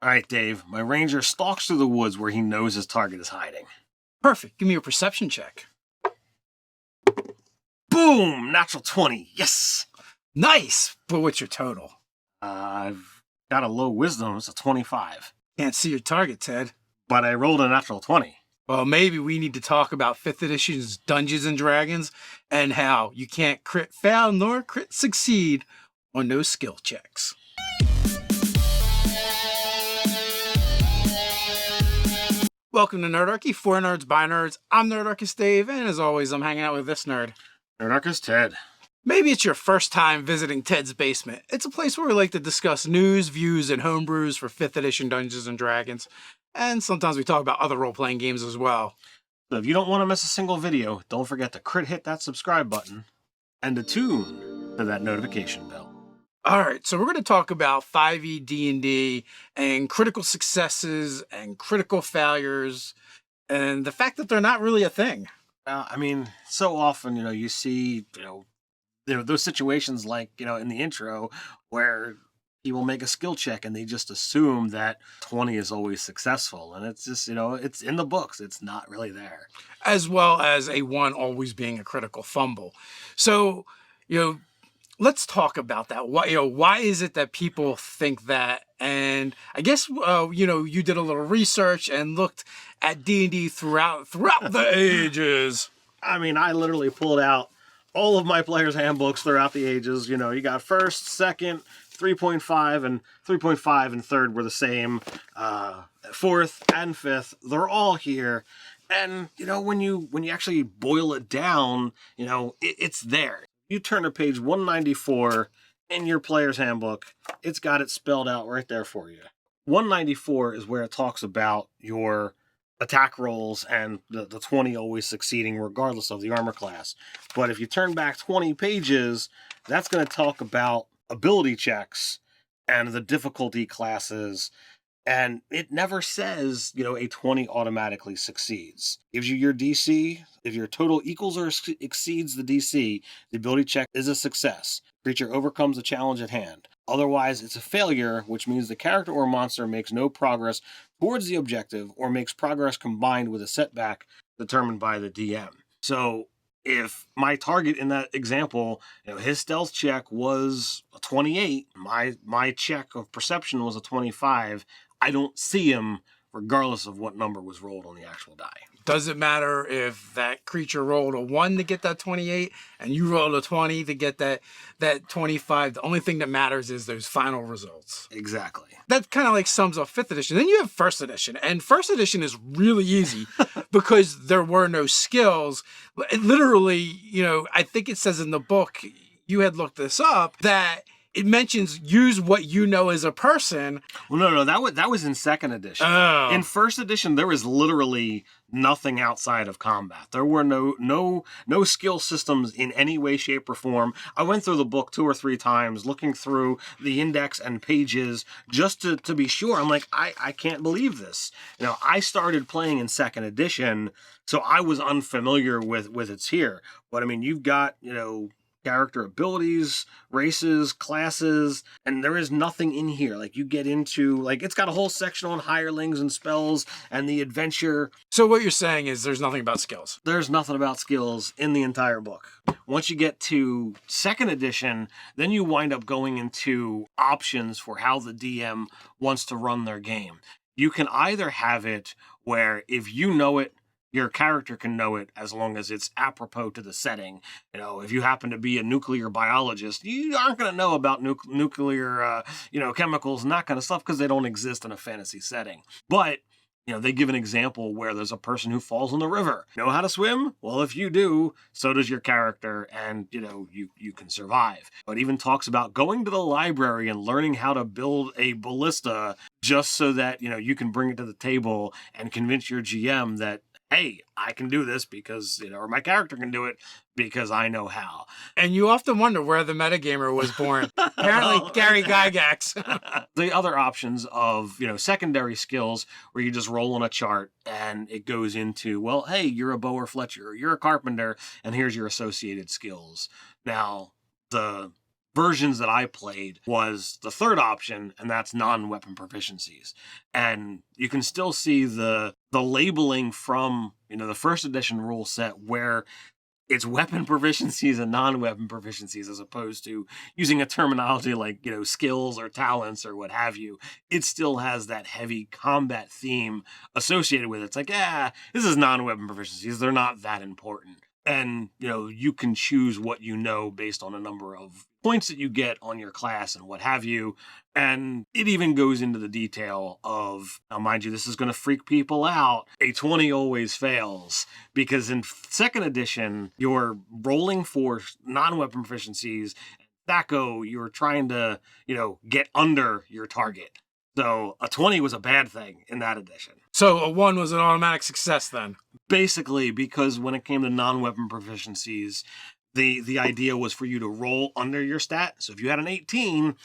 All right, Dave. My ranger stalks through the woods where he knows his target is hiding. Perfect. Give me a perception check. Boom! Natural 20. Yes! Nice! But what's your total? I've got a low wisdom. It's a 25. Can't see your target, Ted. But I rolled a natural 20. Well, maybe we need to talk about 5th edition's Dungeons and Dragons and how you can't crit fail nor crit succeed on those skill checks. Welcome to Nerdarchy, for nerds, by nerds. I'm Nerdarchist Dave, and as always, I'm hanging out with this nerd. Nerdarchist Ted. Maybe it's your first time visiting Ted's Basement. It's a place where we like to discuss news, views, and homebrews for 5th edition Dungeons and Dragons. And sometimes we talk about other role-playing games as well. So if you don't want to miss a single video, don't forget to hit that subscribe button and to tune to that notification bell. All right, so we're going to talk about 5e D&D and critical successes and critical failures and the fact that they're not really a thing. So often, you see, those situations like, in the intro where people make a skill check and they just assume that 20 is always successful. And it's just, it's in the books. It's not really there. As well as a 1 always being a critical fumble. So, let's talk about that. Why is it that people think that? And I guess, you did a little research and looked at D&D throughout the ages. I literally pulled out all of my players' handbooks throughout the ages. You got first, second, 3.5, and 3.5 and third were the same. Fourth and fifth, they're all here. And, when you actually boil it down, it's there. You turn to page 194 in your player's handbook, it's got it spelled out right there for you. 194 is where it talks about your attack rolls and the 20 always succeeding regardless of the armor class. But if you turn back 20 pages, that's going to talk about ability checks and the difficulty classes. And it never says, a 20 automatically succeeds. Gives you your DC. If your total equals or exceeds the DC, the ability check is a success. Creature overcomes the challenge at hand. Otherwise, it's a failure, which means the character or monster makes no progress towards the objective or makes progress combined with a setback determined by the DM. So if my target in that example, his stealth check was a 28, my check of perception was a 25, I don't see him regardless of what number was rolled on the actual die. Does it matter if that creature rolled a 1 to get that 28 and you rolled a 20 to get that 25? The only thing that matters is those final results. Exactly. That kind of like sums up 5th edition. Then you have 1st edition. And 1st edition is really easy because there were no skills. Literally, I think it says in the book, you had looked this up, that it mentions use what you know as a person. Well, no, that was in 2nd edition. Oh. In 1st edition, there was literally nothing outside of combat. There were no skill systems in any way, shape, or form. I went through the book 2 or 3 times, looking through the index and pages just to be sure. I'm like, I can't believe this. I started playing in 2nd edition, so I was unfamiliar with it's here. But you've got character abilities, races, classes, and there is nothing in here. Like you get into, it's got a whole section on hirelings and spells and the adventure. So what you're saying is there's nothing about skills. There's nothing about skills in the entire book. Once you get to 2nd edition, then you wind up going into options for how the DM wants to run their game. You can either have it where if you know it, your character can know it as long as it's apropos to the setting. If you happen to be a nuclear biologist, you aren't going to know about nuclear, chemicals and that kind of stuff because they don't exist in a fantasy setting. But, they give an example where there's a person who falls in the river. Know how to swim? Well, if you do, so does your character, and, you can survive. But even talks about going to the library and learning how to build a ballista just so that, you can bring it to the table and convince your GM that, hey, I can do this because, or my character can do it because I know how. And you often wonder where the metagamer was born. Apparently, Gary Gygax. The other options of, secondary skills where you just roll on a chart and it goes into, well, hey, you're a bower fletcher, you're a carpenter, and here's your associated skills. Now, the versions that I played was the third option, and that's non-weapon proficiencies. And you can still see the labeling from, the first edition rule set where it's weapon proficiencies and non-weapon proficiencies, as opposed to using a terminology like, skills or talents or what have you. It still has that heavy combat theme associated with it. It's like, this is non-weapon proficiencies. They're not that important. And, you can choose what you know based on a number of points that you get on your class and what have you. And it even goes into the detail of, now mind you, this is going to freak people out. A 20 always fails, because in second edition, you're rolling for non-weapon proficiencies. Thaco, you're trying to, get under your target. So a 20 was a bad thing in that edition. So a 1 was an automatic success then? Basically, because when it came to non-weapon proficiencies, the idea was for you to roll under your stat. So if you had an 18,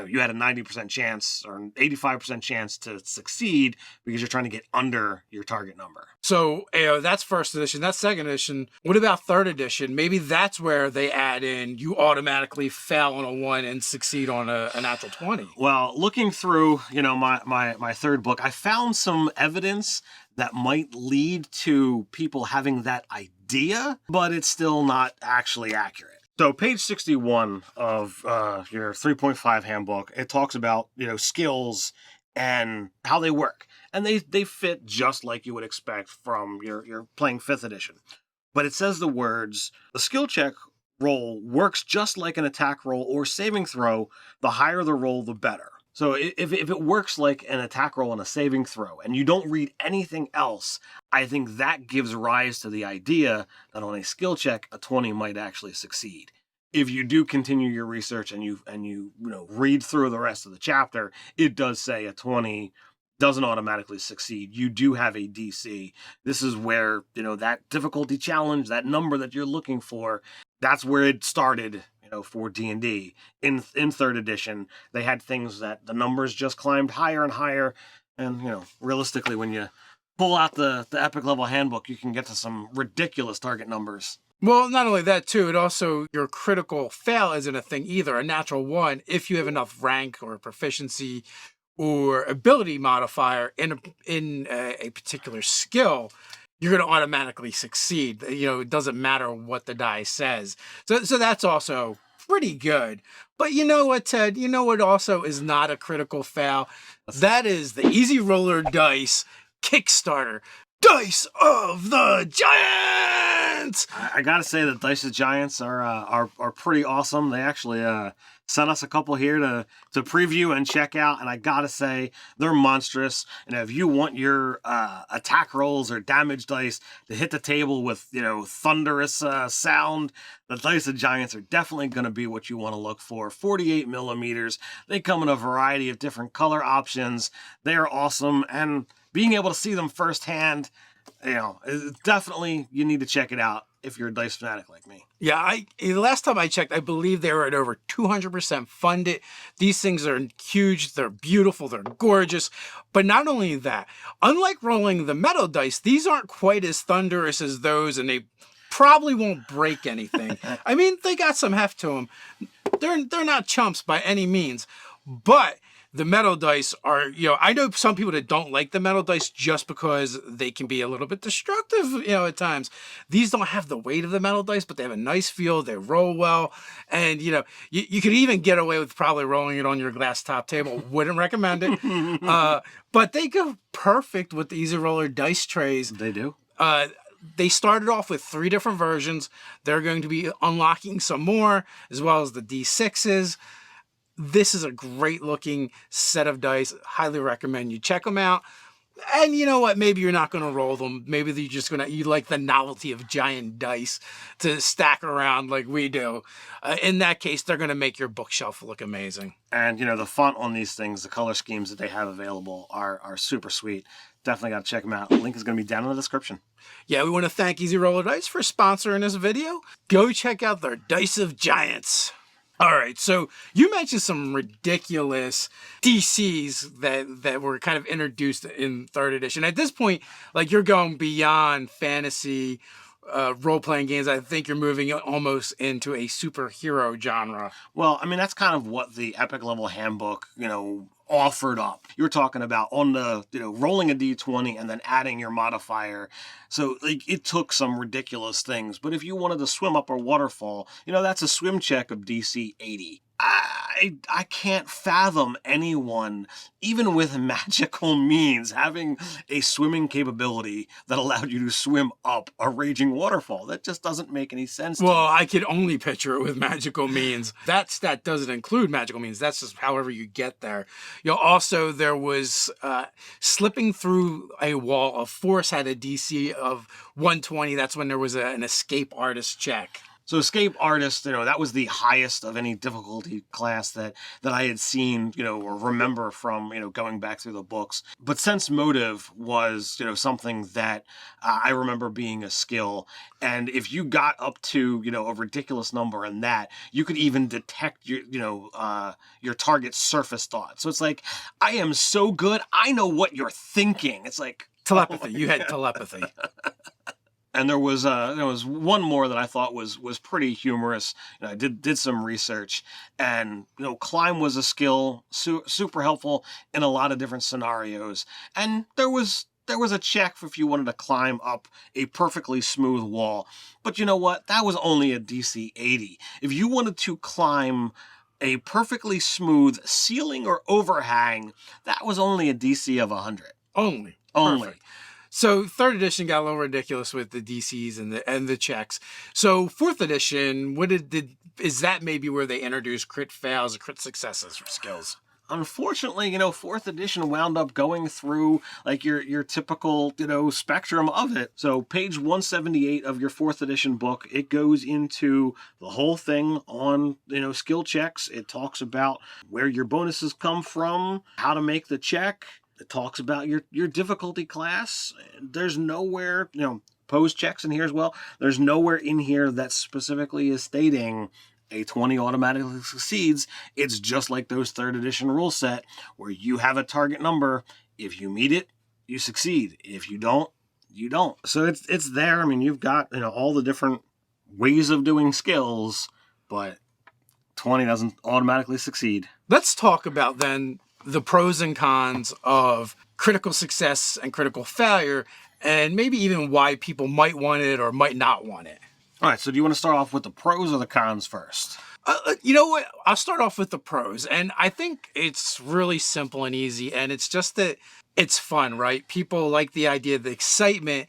you had a 90% chance or an 85% chance to succeed because you're trying to get under your target number. So that's first edition. That's second edition. What about third edition? Maybe that's where they add in you automatically fail on a 1 and succeed on a natural 20. Well, looking through, my third book, I found some evidence that might lead to people having that idea, but it's still not actually accurate. So page 61 of your 3.5 handbook, it talks about, skills and how they work. And they fit just like you would expect from your playing 5th edition. But it says the words, the skill check roll works just like an attack roll or saving throw. The higher the roll, the better. So if it works like an attack roll and a saving throw, and you don't read anything else, I think that gives rise to the idea that on a skill check, a 20 might actually succeed. If you do continue your research and you read through the rest of the chapter, it does say a 20 doesn't automatically succeed. You do have a DC. This is where, that difficulty challenge, that number that you're looking for, that's where it started. For D&D. In 3rd edition, they had things that the numbers just climbed higher and higher. And, realistically, when you pull out the epic level handbook, you can get to some ridiculous target numbers. Well, not only that, too, it also, your critical fail isn't a thing either. A natural 1, if you have enough rank or proficiency or ability modifier in a particular skill, you're going to automatically succeed. It doesn't matter what the die says. So that's also pretty good. But you know what, Ted? You know what also is not a critical fail? That is the Easy Roller Dice Kickstarter. Dice of the Giants! I gotta say that Dice of the Giants are pretty awesome. They actually sent us a couple here to preview and check out, and I gotta say they're monstrous. And if you want your attack rolls or damage dice to hit the table with thunderous sound, the Dice of Giants are definitely going to be what you want to look for. 48 millimeters. They come in a variety of different color options. They are awesome, and being able to see them firsthand, definitely you need to check it out if you're a dice fanatic like me. Yeah, the last time I checked, I believe they were at over 200% funded. These things are huge, they're beautiful, they're gorgeous. But not only that, unlike rolling the metal dice, these aren't quite as thunderous as those, and they probably won't break anything. I mean, they got some heft to them. They're not chumps by any means, but the metal dice are, I know some people that don't like the metal dice just because they can be a little bit destructive, at times. These don't have the weight of the metal dice, but they have a nice feel. They roll well. And, you could even get away with probably rolling it on your glass top table. Wouldn't recommend it. But they go perfect with the Easy Roller dice trays. They do. They started off with 3 different versions. They're going to be unlocking some more, as well as the D6s. This is a great looking set of dice. Highly recommend you check them out. And you know what? Maybe you're not going to roll them. Maybe you're just you like the novelty of giant dice to stack around like we do. In that case, they're going to make your bookshelf look amazing. And, the font on these things, the color schemes that they have available are super sweet. Definitely got to check them out. The link is going to be down in the description. Yeah, we want to thank Easy Roller Dice for sponsoring this video. Go check out their Dice of Giants. All right, so you mentioned some ridiculous DCs that were kind of introduced in 3rd edition. At this point, you're going beyond fantasy role-playing games, I think you're moving almost into a superhero genre. Well, I mean, that's kind of what the Epic level handbook, offered up. You were talking about on the, rolling a d20 and then adding your modifier. So, like, it took some ridiculous things. But if you wanted to swim up a waterfall, that's a swim check of DC 80. I can't fathom anyone, even with magical means, having a swimming capability that allowed you to swim up a raging waterfall. That just doesn't make any sense to me. Well, I could only picture it with magical means. That stat doesn't include magical means. That's just however you get there. Also, there was slipping through a wall of force had a DC of 120. That's when there was an escape artist check. So Escape Artist, that was the highest of any difficulty class that I had seen, or remember from, going back through the books. But Sense Motive was, something that I remember being a skill. And if you got up to, a ridiculous number in that, you could even detect your target's surface thought. So it's like, I am so good, I know what you're thinking. It's like telepathy. You had telepathy. And there was one more that I thought was pretty humorous. I did some research, and climb was a skill super helpful in a lot of different scenarios. And there was a check if you wanted to climb up a perfectly smooth wall. But you know what? That was only a DC 80. If you wanted to climb a perfectly smooth ceiling or overhang, that was only a DC of 100. Only. Perfect. So 3rd edition got a little ridiculous with the DCs and the checks. So 4th edition, is that maybe where they introduced crit fails or crit successes for skills? Unfortunately, 4th edition wound up going through like your typical, spectrum of it. So page 178 of your 4th edition book, it goes into the whole thing on, skill checks. It talks about where your bonuses come from, how to make the check. It talks about your difficulty class. There's nowhere, pose checks in here as well. There's nowhere in here that specifically is stating a 20 automatically succeeds. It's just like those 3rd edition rule set where you have a target number. If you meet it, you succeed. If you don't, you don't. So it's there. I mean, you've got, all the different ways of doing skills, but 20 doesn't automatically succeed. Let's talk about then the pros and cons of critical success and critical failure, and maybe even why people might want it or might not want it. All right, so do you want to start off with the pros or the cons first? You know what? I'll start off with the pros, and I think it's really simple and easy, and it's just that it's fun, right? People like the idea, the excitement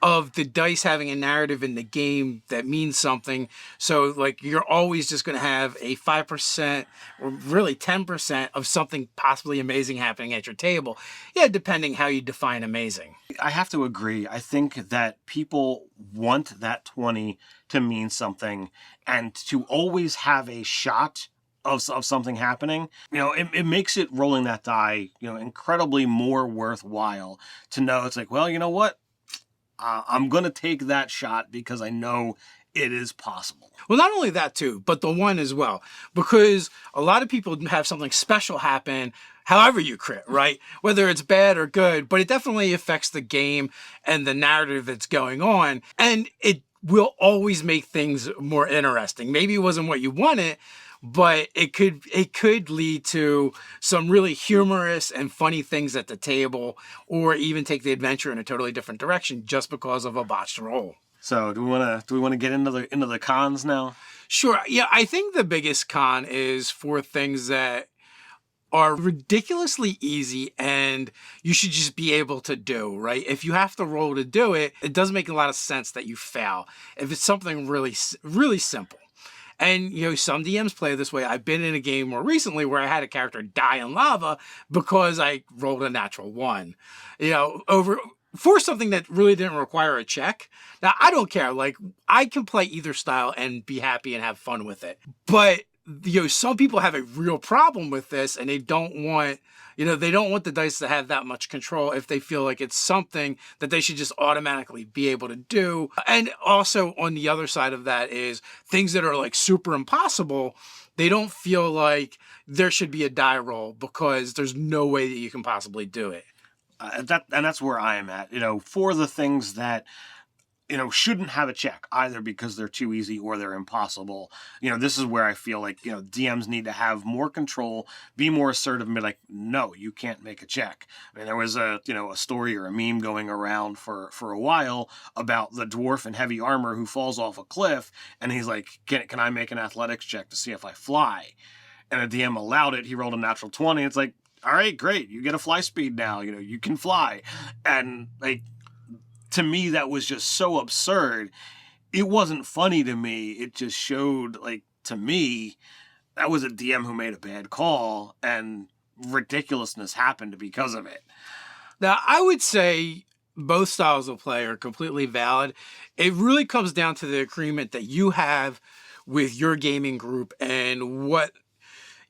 of the dice having a narrative in the game that means something. So like you're always just going to have a 5% or really 10% of something possibly amazing happening at your table. Yeah, depending how you define amazing. I have to agree. I think that people want that 20 to mean something and to always have a shot of something happening. It makes it rolling that die, incredibly more worthwhile to know it's like, well, you know what? I'm going to take that shot because I know it is possible. Well, not only that too, but the one as well, because a lot of people have something special happen however you crit, right? Whether it's bad or good, but it definitely affects the game and the narrative that's going on. And it will always make things more interesting. Maybe it wasn't what you wanted, but it could lead to some really humorous and funny things at the table, or even take the adventure in a totally different direction just because of a botched roll. So do we want to get into the cons now? Sure. Yeah, I think the biggest con is for things that are ridiculously easy and you should just be able to do, right? If you have to roll to do it, it doesn't make a lot of sense that you fail. If it's something really, really simple. And, some DMs play this way. I've been in a game more recently where I had a character die in lava because I rolled a natural 1, for something that really didn't require a check. Now, I don't care. Like, I can play either style and be happy and have fun with it. But, some people have a real problem with this and they don't want the dice to have that much control if they feel like it's something that they should just automatically be able to do. And also on the other side of that is things that are like super impossible. They don't feel like there should be a die roll because there's no way that you can possibly do it. And that's where I am at. For the things that shouldn't have a check either because they're too easy or they're impossible. This is where I feel like, DMs need to have more control, be more assertive and be like, no, you can't make a check. I mean, there was a story or a meme going around for a while about the dwarf in heavy armor who falls off a cliff and he's like, can I make an athletics check to see if I fly? And the DM allowed it. He rolled a natural 20. It's like, all right, great. You get a fly speed now. You can fly. And like, to me, that was just so absurd. It wasn't funny to me. It just showed, like, to me, that was a DM who made a bad call, and ridiculousness happened because of it. Now, I would say both styles of play are completely valid. It really comes down to the agreement that you have with your gaming group and what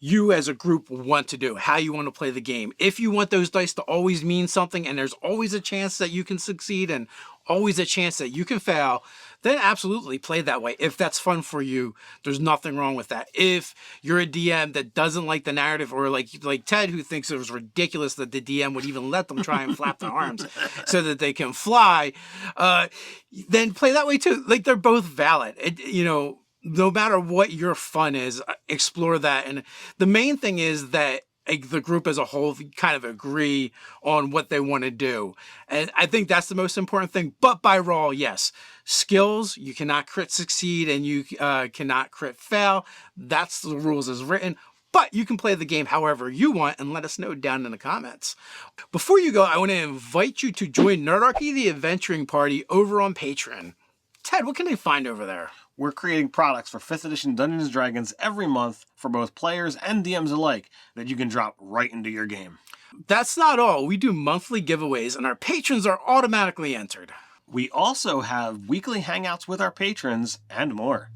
you as a group want to do, how you want to play the game. If you want those dice to always mean something and there's always a chance that you can succeed and always a chance that you can fail, then absolutely play that way. If that's fun for you, there's nothing wrong with that. If you're a DM that doesn't like the narrative, or like Ted, who thinks it was ridiculous that the DM would even let them try and flap their arms so that they can fly, then play that way too. Like, they're both valid. No matter what your fun is, explore that. And the main thing is that the group as a whole kind of agree on what they want to do. And I think that's the most important thing. But by roll, yes. Skills, you cannot crit succeed and you cannot crit fail. That's the rules as written. But you can play the game however you want, and let us know down in the comments. Before you go, I want to invite you to join Nerdarchy, the adventuring party, over on Patreon. Ted, what can they find over there? We're creating products for 5th edition Dungeons & Dragons every month for both players and DMs alike that you can drop right into your game. That's not all. We do monthly giveaways and our patrons are automatically entered. We also have weekly hangouts with our patrons and more.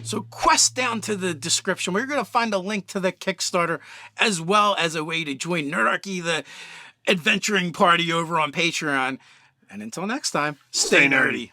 So quest down to the description where you're going to find a link to the Kickstarter as well as a way to join Nerdarchy, the adventuring party, over on Patreon. And until next time, stay nerdy.